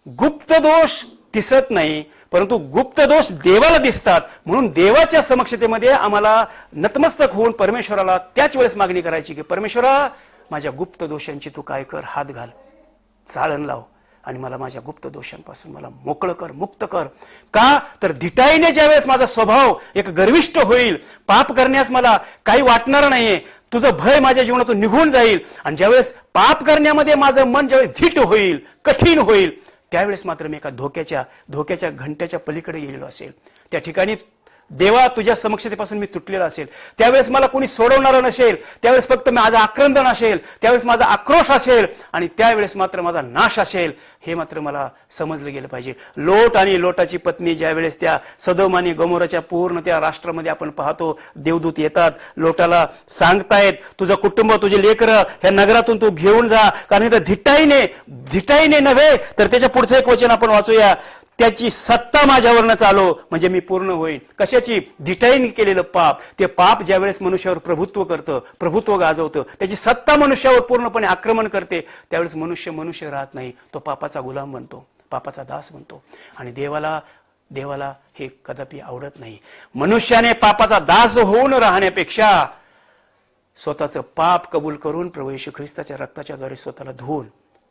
गुप्त दोष दिसत नाही, परंतु गुप्त दोष देवाला दिसतात. म्हणून देवाच्या समक्षतेमध्ये आम्हाला नतमस्तक होऊन परमेश्वराला त्याच वेळेस मागणी करायची की परमेश्वरा, माझ्या गुप्त दोषांची तू काय कर, हात घाल, चाळण लाव आणि मला माझ्या गुप्त दोषांपासून मला मोकळं कर, मुक्त कर. का तर धिटाईने ज्यावेळेस माझा स्वभाव एक गर्विष्ठ होईल, पाप करण्यास मला काही वाटणार नाहीये, तुझं भय माझ्या जीवनातून निघून जाईल. आणि ज्यावेळेस पाप करण्यामध्ये माझं मन ज्यावेळेस धीट होईल, कठीण होईल, त्यावेळेस मात्र मी एका धोक्याच्या घंट्याच्या पलीकडे गेलेलो असेल. त्या ठिकाणी देवा तुझ्या समक्षतेपासून मी तुटलेला असेल, त्यावेळेस मला कोणी सोडवणारं नसेल, त्यावेळेस फक्त माझं आक्रंदन असेल, त्यावेळेस माझा आक्रोश असेल आणि त्यावेळेस मात्र माझा नाश असेल, हे मात्र मला समजलं गेलं पाहिजे. लोट आणि लोटाची पत्नी ज्यावेळेस त्या सदोम आणि गमोराच्या पूर्ण त्या राष्ट्रामध्ये आपण पाहतो, देवदूत येतात, लोटाला सांगतायत तुझं कुटुंब, तुझे लेकरं ह्या नगरातून तू घेऊन जा, कारण इथं धिटाईने नव्हे तर त्याच्या पुढचं एक वचन आपण वाचूया, त्याची सत्ता माझ्यावरनं चालो, म्हणजे मी पूर्ण होईल. कशाची? धिटाईने केलेलं पाप. ते पाप ज्यावेळेस मनुष्यावर प्रभुत्व करतं, प्रभुत्व गाजवतं, त्याची सत्ता मनुष्यावर पूर्णपणे आक्रमण करते, त्यावेळेस मनुष्य राहत नाही, तो पापाचा गुलाम बनतो, पापाचा दास बनतो. आणि देवाला हे कदापि आवडत नाही. मनुष्याने पापाचा दास होऊन राहण्यापेक्षा स्वतःचं पाप कबूल करून प्रभू येशू ख्रिस्ताच्या रक्ताच्या द्वारे स्वतःला धुवून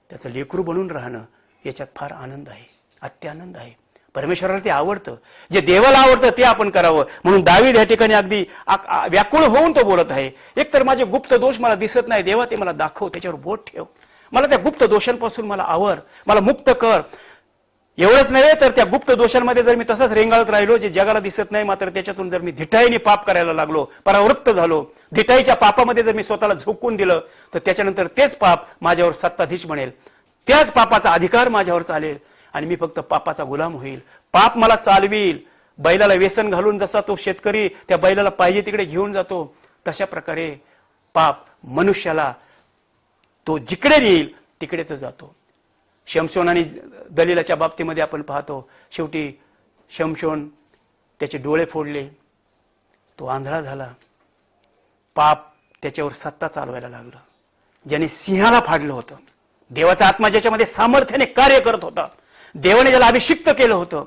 त्याचं लेकरू बनून राहणं, याच्यात फार आनंद आहे, अत्यानंद आहे. परमेश्वराला ते आवडतं, जे देवाला आवडतं ते आपण करावं. म्हणून दावीद या ठिकाणी अगदी व्याकुळ होऊन तो बोलत आहे, एक तर माझे गुप्त दोष मला दिसत नाही, देवा ते मला दाखव, त्याच्यावर बोट ठेव मला त्या गुप्त दोषांपासून मला आवर, मला मुक्त कर. एवढंच नव्हे तर त्या गुप्त दोषांमध्ये जर मी तसंच रेंगाळत राहिलो जे जगाला दिसत नाही, मात्र त्याच्यातून जर मी धिटाईने पाप करायला लागलो, परावृत्त झालो, धिटाईच्या पापामध्ये जर मी स्वतःला झोकून दिलं, तर त्याच्यानंतर तेच पाप माझ्यावर सत्ताधीश बनेल, त्याच पापाचा अधिकार माझ्यावर चालेल आणि मी फक्त पापाचा गुलाम होईल. पाप मला चालवील. बैलाला व्यसन घालून जसा तो शेतकरी त्या बैलाला पाहिजे तिकडे घेऊन जातो, तशा प्रकारे पाप मनुष्याला तो जिकडे नेईल तिकडे तो जातो. शमशोन आणि दलीलाच्या बाबतीमध्ये आपण पाहतो, शेवटी शमशोन त्याचे डोळे फोडले, तो आंधळा झाला. पाप त्याच्यावर सत्ता चालवायला लागलं. ज्याने सिंहाला फाडलं होतं, देवाचा आत्मा ज्याच्यामध्ये सामर्थ्याने कार्य करत होता, देवाने ज्याला अभिषिक्त केलं होतं,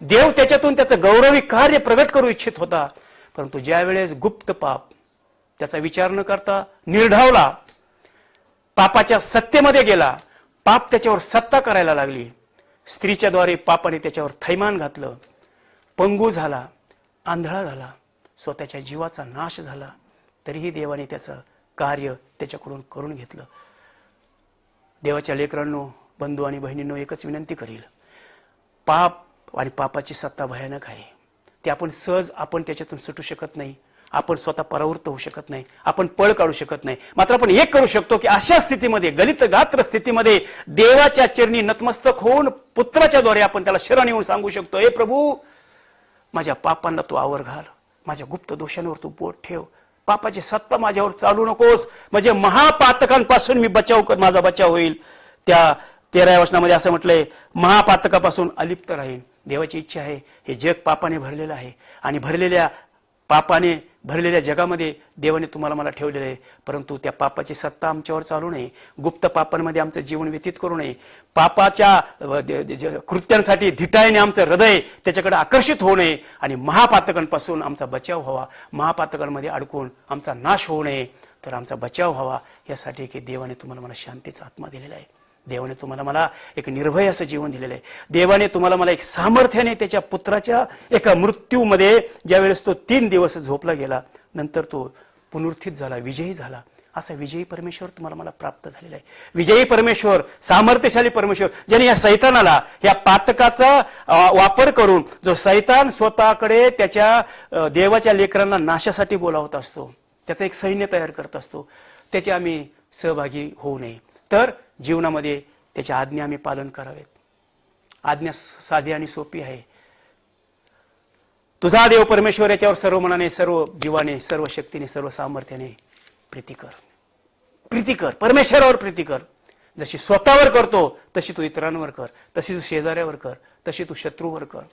देव त्याच्यातून त्याचं गौरवी कार्य प्रगट करू इच्छित होता, परंतु ज्या वेळेस गुप्त पाप त्याचा विचार न करता निर्ढावला, पापाच्या सत्तेमध्ये गेला, पाप त्याच्यावर सत्ता करायला लागली, स्त्रीच्या द्वारे पापाने त्याच्यावर थैमान घातलं, पंगू झाला, आंधळा झाला, स्वतःच्या जीवाचा नाश झाला, तरीही देवाने त्याचं कार्य त्याच्याकडून करून घेतलं. देवाच्या लेकरांनो, बंधू आणि बहिणींनो, एकच विनंती करील, पाप आणि पापाची सत्ता भयानक आहे. ते आपण सहज त्याच्यातून सुटू शकत नाही, आपण स्वतः परावृत्त होऊ शकत नाही, आपण पळ काढू शकत नाही. मात्र आपण एक करू शकतो की अशा स्थितीमध्ये, गलित गात्र स्थितीमध्ये देवाच्या चरणी नतमस्तक होऊन पुत्राच्या द्वारे आपण त्याला शरण येऊन सांगू शकतो, हे प्रभू, माझ्या पापांना तू आवर घाल, माझ्या गुप्त दोषांवर तू बोट ठेव, पापाची सत्ता माझ्यावर चालू नकोस, म्हणजे महापातकांपासून मी माझा बचाव होईल. त्या 13व्या वचनामध्ये असं म्हटलंय, महापातकापासून अलिप्त राहीन. देवाची इच्छा आहे, हे जग पापाने भरलेलं आहे आणि पापाने भरलेल्या जगामध्ये देवाने तुम्हाला मला ठेवलेलं आहे, परंतु त्या पापाची सत्ता आमच्यावर चालू नये, गुप्त पापांमध्ये आमचं जीवन व्यतीत करू नये, पापाच्या कृत्यांसाठी धिटाईने आमचं हृदय त्याच्याकडे आकर्षित होऊ नये आणि महापातकांपासून आमचा बचाव व्हावा, महापातकांमध्ये अडकून आमचा नाश होऊ नये, तर आमचा बचाव व्हावा. यासाठी की देवाने तुम्हाला मला शांतीचा आत्मा दिलेला आहे, देवाने तुम्हाला मला एक निर्भय असं जीवन दिलेलं आहे, देवाने तुम्हाला मला एक सामर्थ्याने त्याच्या पुत्राच्या एका मृत्यूमध्ये ज्यावेळेस तो 3 दिवस झोपला गेला, नंतर तो पुनरुत्थित झाला, विजयी झाला, असा विजयी परमेश्वर तुम्हाला मला प्राप्त झालेला आहे. विजयी परमेश्वर, सामर्थ्यशाली परमेश्वर, ज्याने या सैतानाला, या पातकाचा वापर करून जो सैतान स्वतःकडे त्याच्या देवाच्या लेकरांना नाशासाठी बोलावत असतो, त्याचं एक सैन्य तयार करत असतो, त्याचे आम्ही सहभागी होऊ नये, तर जीवनामध्ये त्याच्या आज्ञा आम्ही पालन करावेत. आज्ञा साधी आणि सोपी आहे. तुझा देव परमेश्वर याच्यावर सर्व मनाने, सर्व जीवाने, सर्व शक्तीने, सर्व सामर्थ्याने प्रीती कर. प्रीती कर, परमेश्वरावर प्रीती कर. जशी स्वतःवर करतो तशी तू इतरांवर कर, तशी तू शेजाऱ्यावर कर, तशी तू शत्रूवर कर.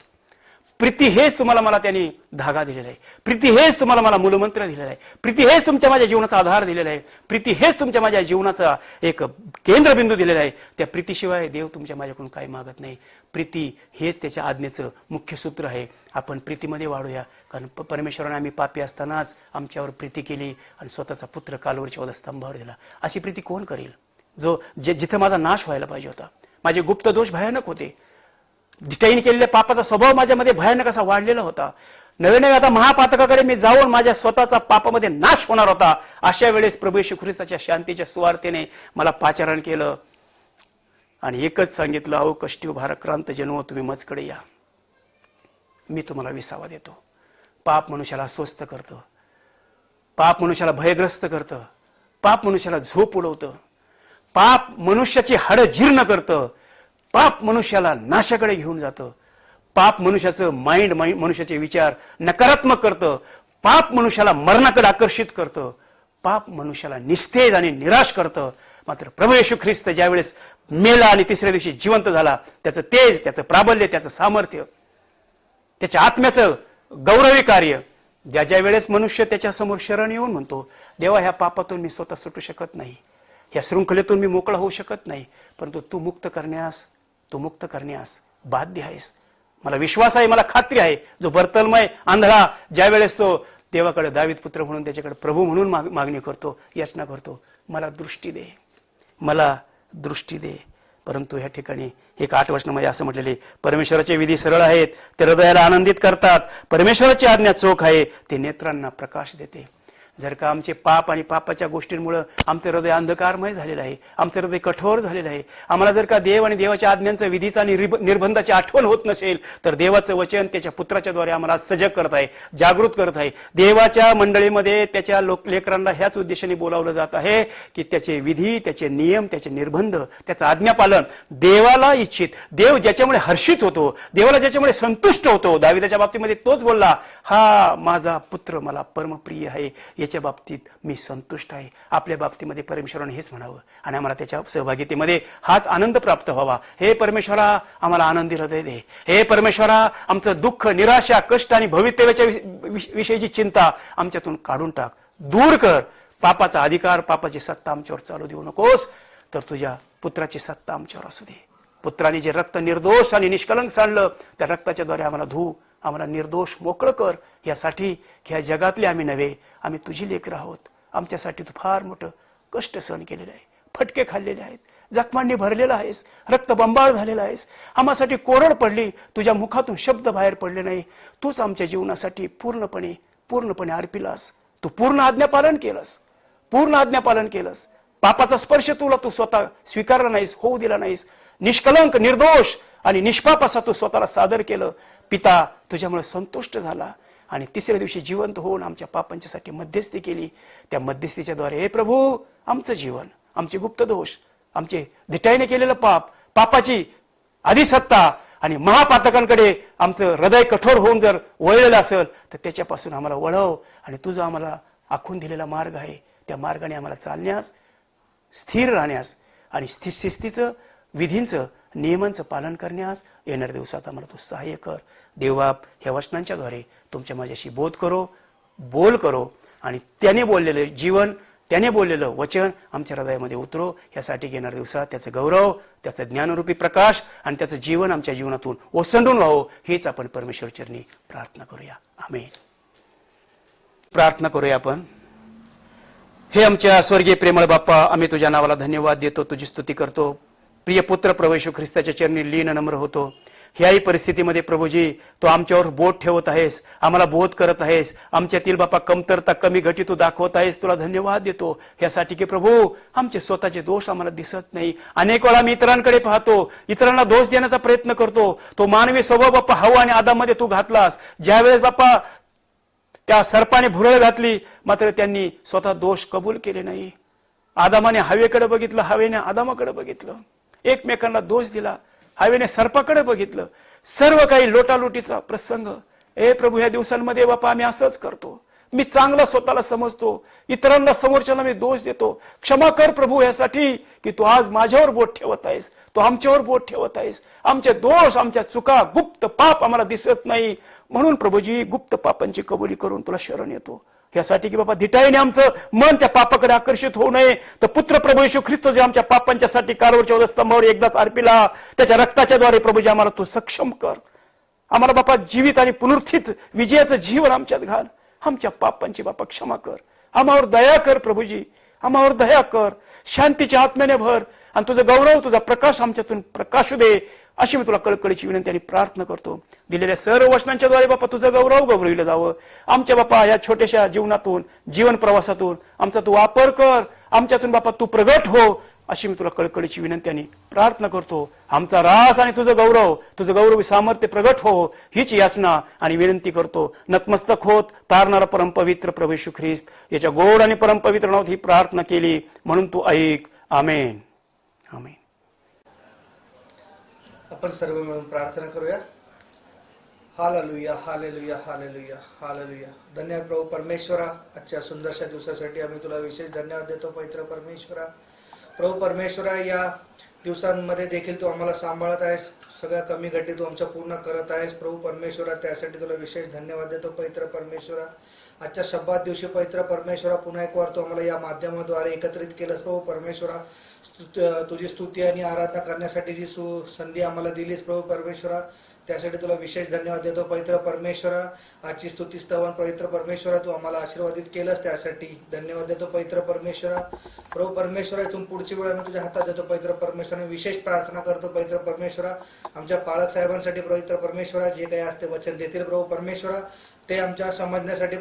प्रीती हेच तुम्हाला मला त्यांनी धागा दिलेला आहे, प्रीती हेच तुम्हाला मला मूलमंत्र दिलेला आहे, प्रीती हेच तुमच्या माझ्या जीवनाचा आधार दिलेला आहे, प्रीती हेच तुमच्या माझ्या जीवनाचा एक केंद्रबिंदू दिलेला आहे. त्या प्रीतीशिवाय देव तुमच्या माझ्याकडून काही मागत नाही. प्रीती हेच त्याच्या आज्ञेचं मुख्य सूत्र आहे. आपण प्रीतीमध्ये वाढूया, कारण परमेश्वराने आम्ही पापी असतानाच आमच्यावर प्रीती केली आणि स्वतःचा पुत्र कालवरच्या वधस्तंभावर दिला. अशी प्रीती कोण करेल? जिथं माझा नाश व्हायला पाहिजे होता, माझे गुप्त दोष भयानक होते, धिटाईने केलेल्या पापाचा स्वभाव माझ्यामध्ये भयानक असा वाढलेला होता, नवे नवे आता महापातकाकडे मी जाऊन माझ्या स्वतःचा पापामध्ये नाश होणार होता. अशा वेळेस प्रभू येशू ख्रिस्ताच्या शांतीच्या सुवार्तेने मला पाचारण केलं आणि एकच सांगितलं, अहो कष्टी भाराक्रांत जनो, तुम्ही मजकडे या, मी तुम्हाला विसावा देतो. पाप मनुष्याला अस्वस्थ करतं, पाप मनुष्याला भयग्रस्त करतं, पाप मनुष्याला झोप उडवतं, पाप मनुष्याची हाडं जीर्ण करतं, पाप मनुष्याला नाशाकडे घेऊन जातं, पाप मनुष्याचं माइंड, मनुष्याचे विचार नकारात्मक करतं, पाप मनुष्याला मरणाकडे आकर्षित करतं, पाप मनुष्याला निस्तेज आणि निराश करतं. मात्र प्रभू येशू ख्रिस्त ज्यावेळेस मेला आणि तिसऱ्या दिवशी जिवंत झाला, त्याचं तेज, त्याचं प्राबल्य, त्याचं सामर्थ्य, त्याच्या आत्म्याचं गौरवी कार्य, ज्या वेळेस मनुष्य त्याच्या समोर शरण येऊन म्हणतो, देवा ह्या पापातून मी स्वतः सुटू शकत नाही, या शृंखलेतून मी मोकळा होऊ शकत नाही, परंतु तू मुक्त करण्यास बाध्य आहेस. मला विश्वास आहे, मला खात्री आहे, जो बर्तलमय आंधळा ज्यावेळेस तो देवाकडे दावीद पुत्र म्हणून त्याच्याकडे प्रभू म्हणून मागणी करतो, याचना करतो, मला दृष्टी दे, मला दृष्टी दे. परंतु ह्या ठिकाणी 8 वचनामध्ये असं म्हटलेले, परमेश्वराचे विधी सरळ आहेत, ते हृदयाला आनंदित करतात, परमेश्वराची आज्ञा चोख आहे, ते नेत्रांना प्रकाश देते. जर का आमचे पाप आणि पापाच्या गोष्टींमुळे आमचं हृदय अंधकारमय झालेलं आहे, आमचं हृदय कठोर झालेलं आहे, आम्हाला जर का देव आणि देवाच्या आज्ञांचं विधीचा आणि निर्बंधाची आठवण होत नसेल, तर देवाचं वचन त्याच्या पुत्राच्या द्वारे आम्हाला सजग करत आहे, जागृत करत आहे. देवाच्या मंडळीमध्ये त्याच्या लेकरांना ह्याच उद्देशाने बोलावलं जात आहे की त्याचे विधी, त्याचे नियम, त्याचे निर्बंध, त्याचं आज्ञापालन देवाला इच्छित, देव ज्याच्यामुळे हर्षित होतो, देवाला ज्याच्यामुळे संतुष्ट होतो. दाविदाच्या बाबतीमध्ये तोच बोलला, हा माझा पुत्र मला परमप्रिय आहे, याच्या बाबतीत मी संतुष्ट आहे. आपल्या बाबतीमध्ये परमेश्वराने हेच म्हणावं आणि आम्हाला त्याच्या सहभागितेमध्ये हाच आनंद प्राप्त व्हावा. हे परमेश्वरा, आम्हाला आनंदी हृदय दे. हे परमेश्वरा, आमचं दुःख, निराशा, कष्ट आणि भवितव्याच्या विषयीची चिंता आमच्यातून काढून टाक, दूर कर. पापाचा अधिकार, पापाची सत्ता आमच्यावर चालू देऊ नकोस, तर तुझ्या पुत्राची सत्ता आमच्यावर असू दे. पुत्राने जे रक्त निर्दोष आणि निष्कलंक सांडलं, त्या रक्ताच्या द्वारे आम्हाला धू, आम्हाला निर्दोष मोकळं कर. यासाठी ह्या जगातले आम्ही नव्हे, आम्ही तुझी लेकरं आहोत. आमच्यासाठी तू फार मोठं कष्ट सहन केलेलं आहे, फटके खाल्लेले आहेत, जखमांनी भरलेला आहेस, रक्तबंबाळ झालेला आहेस, आम्हासाठी कोरड पडली, तुझ्या मुखातून शब्द बाहेर पडले नाही. तूच आमच्या जीवनासाठी पूर्णपणे अर्पिलास. तू पूर्ण आज्ञापालन केलंस, पूर्ण आज्ञापालन केलंस. पापाचा स्पर्श तुला तू स्वतः स्वीकारला नाहीस, होऊ दिला नाहीस. निष्कलंक, निर्दोष आणि निष्पाप असा तू स्वतःला सादर केलं. पिता तुझ्यामुळे संतुष्ट झाला आणि तिसऱ्या दिवशी जिवंत होऊन आमच्या पापांच्यासाठी मध्यस्थी केली. त्या मध्यस्थीच्या द्वारे हे प्रभू, आमचं जीवन, आमचे गुप्त दोष, आमचे धिटाईने केलेलं पाप, पापाची अधिसत्ता आणि महापातकांकडे आमचं हृदय कठोर होऊन जर वळलेलं असेल, तर त्याच्यापासून आम्हाला वळव आणि तुझा आम्हाला आखून दिलेला मार्ग आहे, त्या मार्गाने आम्हाला चालण्यास, स्थिर राहण्यास आणि शिस्तीचं, विधींचं, नियमांचं पालन करण्यास येणाऱ्या दिवसात आम्हाला तू सहाय्य कर. देवबाप, ह्या वचनांच्या द्वारे तुमच्या माझ्याशी बोल करो आणि त्याने बोललेलं जीवन, त्याने बोललेलं वचन आमच्या हृदयामध्ये उतरो. यासाठी येणाऱ्या दिवसात त्याचं गौरव, त्याचं ज्ञानरूपी प्रकाश आणि त्याचं जीवन आमच्या जीवनातून ओसंडून व्हावं, हेच आपण परमेश्वर चरणी प्रार्थना करूया. आमेन. प्रार्थना करूया आपण. हे आमच्या स्वर्गीय प्रेमळ बाप्पा, आम्ही तुझ्या नावाला धन्यवाद देतो, तुझी स्तुती करतो. प्रिय पुत्र प्रभू येशू ख्रिस्ताच्या चरणी लीन नम्र होतो. ह्याही परिस्थितीमध्ये प्रभूजी तू आमच्यावर बोट ठेवत आहेस, आम्हाला बोध करत आहेस, आमच्यातील बापा कमतरता, कमी घटी तू दाखवत आहेस. तुला धन्यवाद देतो यासाठी की प्रभू आमचे स्वतःचे दोष आम्हाला दिसत नाही. अनेक वेळा आम्ही इतरांकडे पाहतो, इतरांना दोष देण्याचा प्रयत्न करतो. तो मानवी स्वभाव बाप्पा हवा आणि आदामध्ये तू घातलास. ज्यावेळेस बाप्पा त्या सर्पाने भुरळ घातली, मात्र त्यांनी स्वतः दोष कबूल केले नाही. आदामाने हवेकडे बघितलं, हवेने आदामाकडे बघितलं, एकमेकांना दोष दिला, हवेने सर्पाकडे बघितलं. सर्व काही लोटालोटीचा प्रसंग. ए प्रभू, या दिवसांमध्ये बापा आम्ही असंच करतो. मी चांगला स्वतःला समजतो, इतरांना समोरच्याला मी दोष देतो. क्षमा कर प्रभू यासाठी की तू आज माझ्यावर बोट ठेवत आहेस, तू आमच्यावर बोट ठेवत आहेस. आमचे दोष, आमच्या चुका, गुप्त पाप आम्हाला दिसत नाही, म्हणून प्रभूजी गुप्त पापांची कबुली करून तुला शरण येतो. यासाठी की बाबा धिटाईने आमचं मन त्या पापाकडे आकर्षित होऊ नये, तर पुत्र प्रभू येशू ख्रिस्त जे आमच्या पापांच्यासाठी कालवरच्या वधस्तंभावर एकदाच अर्पिला, त्याच्या रक्ताच्या द्वारे प्रभूजी आम्हाला तू सक्षम कर. आम्हाला बापा जीवित आणि पुनरुत्थित विजयाचं जीवन आमच्यात घाल. आमच्या पापांची बापा क्षमा कर, आम्हावर दया कर प्रभूजी, आम्हावर दया कर. शांतीच्या आत्म्याने भर आणि तुझं गौरव, तुझा प्रकाश आमच्यातून प्रकाशू दे, अशी मी तुला कळकळीची विनंती आणि प्रार्थना करतो. दिलेल्या सर्व वचनांच्या द्वारे बापा तुझं गौरविलं जावं. आमच्या बापा या छोट्याशा जीवनातून, जीवन प्रवासातून आमचा तू वापर कर. आमच्यातून बापा तू प्रगट हो, अशी मी तुला कळकळीची विनंती आणि प्रार्थना करतो. आमचा रास आणि तुझं गौरवी सामर्थ्य प्रगट हो, हीच याचना आणि विनंती करतो. नतमस्तक होत तारणारा परमपवित्र प्रभू येशू ख्रिस्त याच्या गोड आणि परमपवित्र नावात ही प्रार्थना केली, म्हणून तू ऐक. आमेन. आमेन. आपण सर्व मिळून प्रार्थना करूया. Hallelujah, hallelujah, hallelujah, hallelujah. धन्यवाद प्रभू परमेश्वरा, आजच्या सुंदरशा दिवसासाठी आम्ही तुला विशेष धन्यवाद देतो. पवित्र परमेश्वरा, प्रभू परमेश्वरा, या दिवसांमध्ये देखील तू आम्हाला सांभाळत आहेस, सगळ्या कमी घटी तू आमच्या पूर्ण करत आहेस. प्रभू परमेश्वरा, त्यासाठी तुला विशेष धन्यवाद देतो. पवित्र परमेश्वरा, आजच्या शब्दात दिवशी पवित्र परमेश्वरा पुन्हा एक वार तू आम्हाला या माध्यमाद्वारे एकत्रित केलंस. प्रभू परमेश्वरा, तुझी स्तुती आणि आराधना करण्यासाठी जी संधी आम्हाला दिलीस प्रभू परमेश्वरा, त्यासाठी तुला विशेष धन्यवाद देतो. पवित्र परमेश्वरा, आजची स्तुती स्तवन पवित्र परमेश्वरा तू आम्हाला आशीर्वादित केलंस, त्यासाठी धन्यवाद देतो. पवित्र परमेश्वरा, प्रभू परमेश्वरा, इथून पुढची वेळ आम्ही तुझ्या हातात देतो. पवित्र परमेश्वरा, विशेष प्रार्थना करतो. पवित्र परमेश्वरा, आमच्या पालक साहेबांसाठी पवित्र परमेश्वरा जे काही असते वचन देतील प्रभू परमेश्वरा, ते आमच्या समजण्यासाठी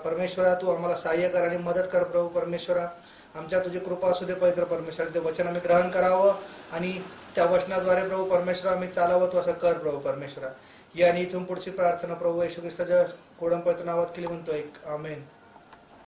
परमेश्वरा तू आम्हाला सहाय्य कर आणि मदत कर प्रभू परमेश्वरा. आमच्या तुझी कृपा असू दे पवित्र परमेश्वर. ते वचन आम्ही ग्रहण करावं आणि त्या वचनाद्वारे प्रभू परमेश्वर आम्ही चालावं. तू असं कर प्रभू परमेश्वरा. या आणि इथून पुढची प्रार्थना प्रभू येशू ख्रिस्ताच्या कोडम पवित्र नावात केली म्हणतोय. आमेन.